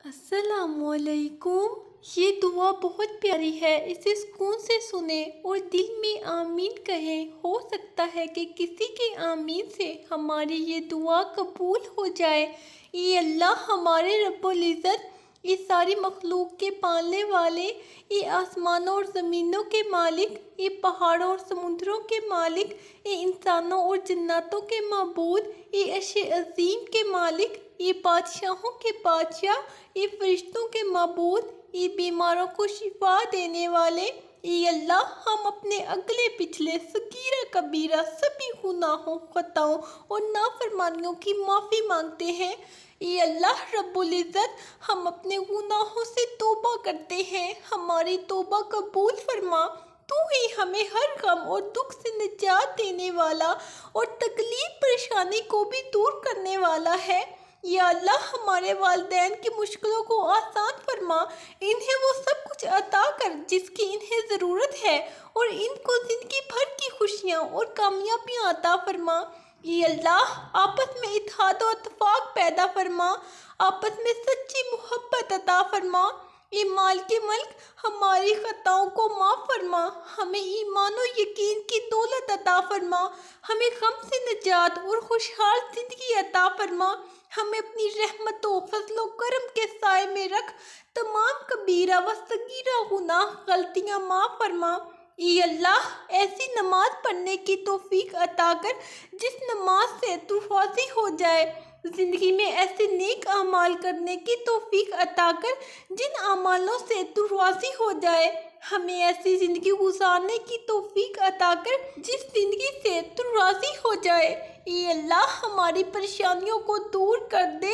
السلام علیکم۔ یہ دعا بہت پیاری ہے، اسے سکون سے سنیں اور دل میں آمین کہیں۔ ہو سکتا ہے کہ کسی کے آمین سے ہماری یہ دعا قبول ہو جائے۔ اے اللہ ہمارے رب العزت، یہ ساری مخلوق کے پالنے والے، یہ آسمانوں اور زمینوں کے مالک، یہ پہاڑوں اور سمندروں کے مالک، یہ انسانوں اور جناتوں کے معبود، یہ عرش عظیم کے مالک، یہ بادشاہوں کے بادشاہ، یہ فرشتوں کے معبود، یہ بیماروں کو شفا دینے والے۔ اے اللہ ہم اپنے اگلے پچھلے صغیرہ کبیرہ سبھی گناہوں، خطاؤں اور نافرمانیوں کی معافی مانگتے ہیں۔ اے اللہ رب العزت، ہم اپنے گناہوں سے توبہ کرتے ہیں، ہماری توبہ قبول فرما۔ تو ہی ہمیں ہر غم اور دکھ سے نجات دینے والا اور تکلیف پریشانی کو بھی دور کرنے والا ہے۔ یا اللہ ہمارے والدین کی مشکلوں کو آسان فرما، انہیں وہ سب کچھ عطا کر جس کی انہیں ضرورت ہے، اور ان کو زندگی بھر کی خوشیاں اور کامیابیاں عطا فرما۔ اے اللہ آپس میں اتحاد و اتفاق پیدا فرما، آپس میں سچی محبت عطا فرما۔ اے مالک ملک ہماری خطاؤں کو معاف فرما، ہمیں ایمان و یقین کی دولت عطا فرما، ہمیں غم سے نجات اور خوشحال زندگی عطا فرما، ہمیں اپنی رحمت و فضل و کرم کے سائے میں رکھ، تمام کبیرہ و صغیرہ گناہ غلطیاں معاف فرما۔ اے اللہ ایسی نماز پڑھنے کی توفیق عطا کر جس نماز سے تو راضی ہو جائے، زندگی میں ایسے نیک اعمال کرنے کی توفیق عطا کر جن اعمالوں سے تو راضی ہو جائے، ہمیں ایسی زندگی گزارنے کی توفیق عطا کر جس زندگی سے تو راضی ہو جائے۔ اے اللہ ہماری پریشانیوں کو دور کر دے۔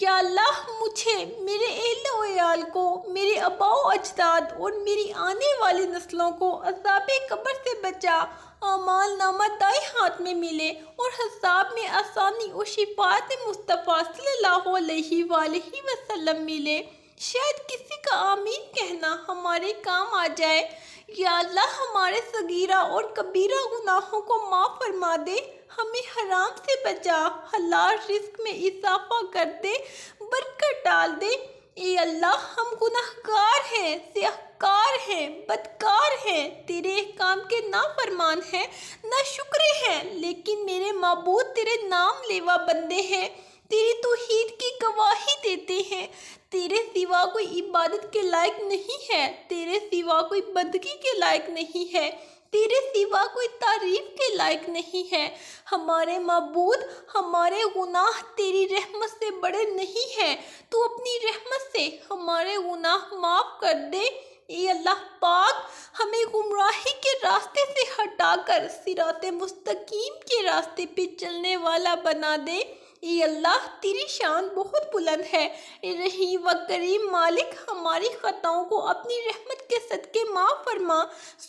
یا اللہ مجھے، میرے اہل و عیال کو، میرے آباء و اجداد اور میری آنے والی نسلوں کو عذاب قبر سے بچا، اعمال نامہ دائیں ہاتھ میں ملے اور حساب میں آسانی اور شفاعت مصطفیٰ صلی اللہ علیہ وآلہ وسلم ملے۔ شاید کسی کا آمین کہنا ہمارے کام آ جائے۔ یا اللہ ہمارے صغیرہ اور کبیرہ گناہوں کو معاف فرما دے، ہمیں حرام سے بچا، حلال رزق میں اضافہ کر دے، برکت ڈال دے۔ اے اللہ ہم گناہگار ہیں، سیاہکار ہیں، بدکار ہیں، تیرے احکام کے نافرمان ہیں، ناشکرے ہیں، لیکن میرے معبود تیرے نام لیوا بندے ہیں، تیری توحید کی گواہی دیتے ہیں۔ تیرے سوا کوئی عبادت کے لائق نہیں ہے، تیرے سوا کوئی بندگی کے لائق نہیں ہے، تیرے سوا کوئی تعریف کے لائق نہیں ہے۔ ہمارے معبود، ہمارے گناہ تیری رحمت سے بڑے نہیں ہیں، تو اپنی رحمت سے ہمارے گناہ معاف کر دے۔ اے اللہ پاک ہمیں گمراہی کے راستے سے ہٹا کر صراط مستقیم کے راستے پہ چلنے والا بنا دے۔ اے اللہ تیری شان بہت بلند ہے، اے رحیم و کریم مالک ہماری خطاؤں کو اپنی رحمت کے صدقے معاف فرما،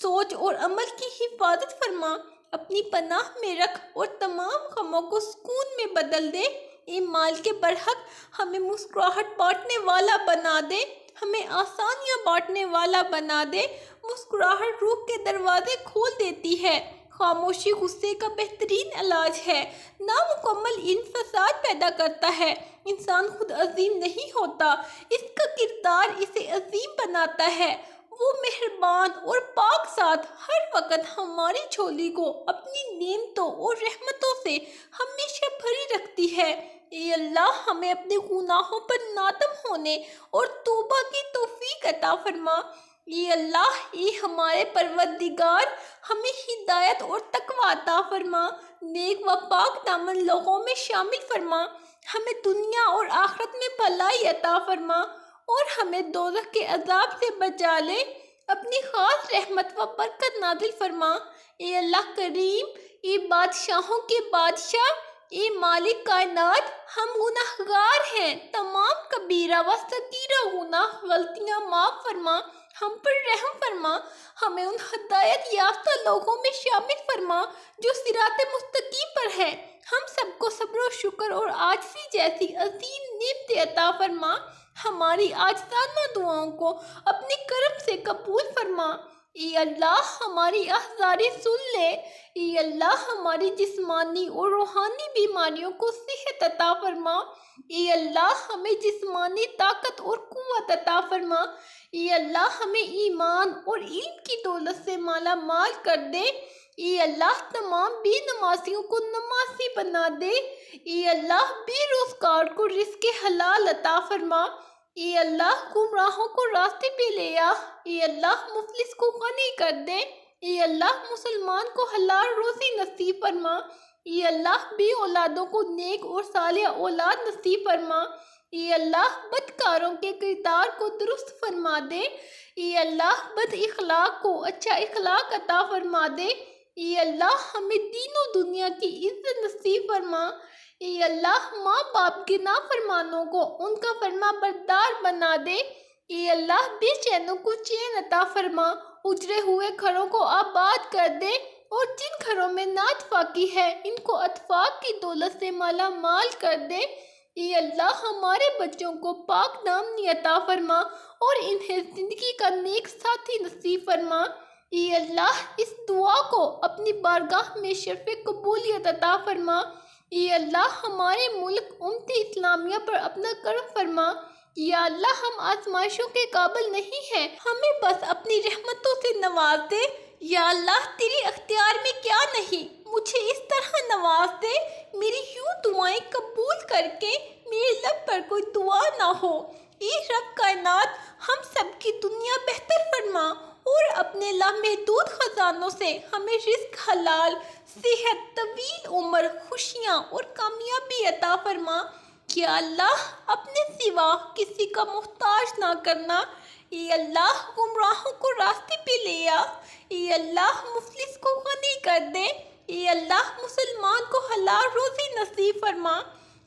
سوچ اور عمل کی حفاظت فرما، اپنی پناہ میں رکھ اور تمام غموں کو سکون میں بدل دے۔ اے مالک برحق ہمیں مسکراہٹ بانٹنے والا بنا دے، ہمیں آسانیاں بانٹنے والا بنا دے۔ مسکراہٹ روح کے دروازے کھول دیتی ہے، خاموشی غصے کا بہترین علاج ہے، نامکمل علم فساد پیدا کرتا ہے۔ انسان خود عظیم نہیں ہوتا، اس کا کردار اسے عظیم بناتا ہے۔ وہ مہربان اور پاک ذات ہر وقت ہماری جھولی کو اپنی نعمتوں اور رحمتوں سے ہمیشہ بھری رکھتی ہے۔ اے اللہ ہمیں اپنے گناہوں پر نادم ہونے اور توبہ کی توفیق عطا فرما۔ اے اللہ، اے ہمارے پروردگار ہمیں ہدایت اور تقوی عطا فرما، نیک و پاک دامن لوگوں میں شامل فرما، ہمیں دنیا اور آخرت میں بھلائی عطا فرما، اور ہمیں دوزخ کے عذاب سے بچا لے، اپنی خاص رحمت و برکت نازل فرما۔ اے اللہ کریم، اے بادشاہوں کے بادشاہ، اے مالک کائنات، ہم گناہگار ہیں، تمام کبیرہ و صغیرہ گناہ غلطیاں معاف فرما، ہم پر رحم فرما، ہمیں ان ہدایت یافتہ لوگوں میں شامل فرما جو صراط مستقیم پر ہیں، ہم سب کو صبر و شکر اور عاجزی جیسی عظیم نعمتیں عطا فرما، ہماری عاجزانہ دعاؤں کو اپنے کرم سے قبول فرما۔ اے اللہ ہماری آہذاری سن لے۔ اے اللہ ہماری جسمانی اور روحانی بیماریوں کو صحت عطا فرما۔ اے اللہ ہمیں جسمانی طاقت اور قوت عطا فرما۔ اے اللہ ہمیں ایمان اور علم کی دولت سے مالا مال کر دے۔ اے اللہ تمام بے نمازیوں کو نمازی بنا دے۔ اے اللہ بے روزگار کو رزق حلال عطا فرما۔ اے اللہ گمراہوں کو راستے پہ لے آ۔ اے اللہ مفلس کو غنی کر دے۔ اے اللہ مسلمان کو حلال روزی نصیب فرما۔ اے اللہ بے اولادوں کو نیک اور صالح اولاد نصیب فرما۔ اے اللہ بدکاروں کے کردار کو درست فرما دے۔ اے اللہ بد اخلاق کو اچھا اخلاق عطا فرما دے۔ اے اللہ ہمیں دین و دنیا کی عزت نصیب فرما۔ اے اللہ ماں باپ کے نافرمانوں کو ان کا فرما بردار بنا دے۔ اے اللہ بے چینوں کو چین عطا فرما، اجڑے ہوئے گھروں کو آباد کر دے، اور جن گھروں میں نااتفاقی ہے ان کو اتفاق کی دولت سے مالا مال کر دے۔ اے اللہ ہمارے بچوں کو پاک دامنی عطا فرما اور انہیں زندگی کا نیک ساتھی نصیب فرما۔ اے اللہ اس دعا کو اپنی بارگاہ میں شرف قبولیت عطا فرما۔ اے اللہ ہمارے ملک امت اسلامیہ پر اپنا کرم فرما۔ یا اللہ ہم آزمائشوں کے قابل نہیں ہیں، ہمیں بس اپنی رحمتوں سے نواز دے۔ یا اللہ تیری اختیار میں کیا نہیں، مجھے اس طرح نواز دے میری یوں دعائیں قبول کر کے میرے لب پر کوئی دعا نہ ہو۔ اے رب کائنات ہم سب کی دنیا بہتر فرما اور اپنے لامحدود خزانوں سے ہمیں رزق حلال، صحت، طویل عمر، خوشیاں اور کامیابی عطا فرما۔ یا اللہ اپنے سوا کسی کا محتاج نہ کرنا۔ اے اللہ گمراہوں کو راستے پہ لے آ۔ اے اللہ مفلس کو غنی کر دے۔ اے اللہ مسلمان کو حلال روزی نصیب فرما۔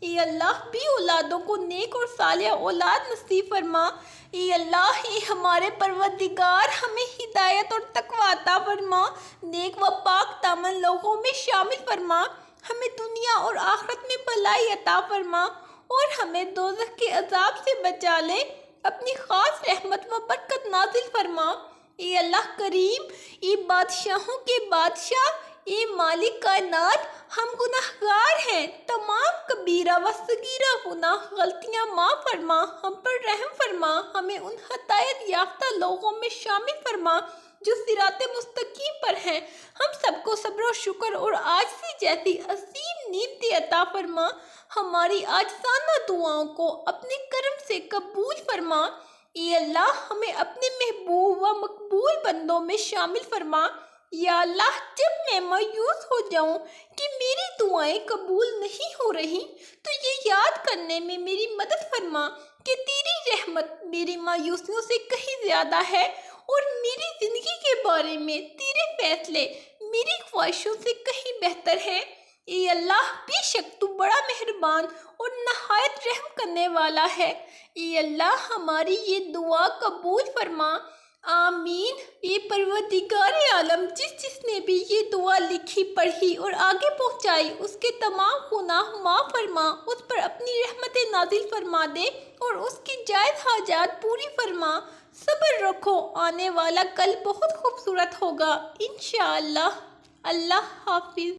اے اللہ بے اولادوں کو نیک اور صالح اولاد نصیب فرما۔ اے اللہ اے ہمارے پروردگار ہمیں ہدایت اور تقوی عطا فرما، نیک و پاک دامن لوگوں میں شامل فرما، ہمیں دنیا اور آخرت میں بھلائی عطا فرما اور ہمیں دوزخ کے عذاب سے بچا لے، اپنی خاص رحمت و برکت نازل فرما۔ اے اللہ کریم، اے بادشاہوں کے بادشاہ، اے مالک کائنات، ہم گناہگار ہیں، تمام کبیرہ و صغیرہ گناہ غلطیاں معاف فرما، ہم پر رحم فرما، ہمیں ان ہدایت یافتہ لوگوں میں شامل فرما جو صراط مستقیم پر ہیں، ہم سب کو صبر و شکر اور عاجزی جیسی عظیم نعمتیں عطا فرما، ہماری عاجزانہ دعاؤں کو اپنے کرم سے قبول فرما۔ اے اللہ ہمیں اپنے محبوب و مقبول بندوں میں شامل فرما۔ یا اللہ جب میں مایوس ہو جاؤں کہ میری دعائیں قبول نہیں ہو رہی تو یہ یاد کرنے میں میری مدد فرما کہ تیری رحمت میری مایوسیوں سے کہیں زیادہ ہے اور میری زندگی کے بارے میں تیرے فیصلے میری خواہشوں سے کہیں بہتر ہے۔ اے اللہ بے شک تو بڑا مہربان اور نہایت رحم کرنے والا ہے۔ اے اللہ ہماری یہ دعا قبول فرما۔ آمین۔ اے پروردگار عالم جس نے بھی یہ دعا لکھی، پڑھی اور آگے پہنچائی اس کے تمام گناہ معاف فرما، اس پر اپنی رحمت نازل فرما دے اور اس کی جائز حاجات پوری فرما۔ صبر رکھو، آنے والا کل بہت خوبصورت ہوگا انشاءاللہ۔ اللہ حافظ۔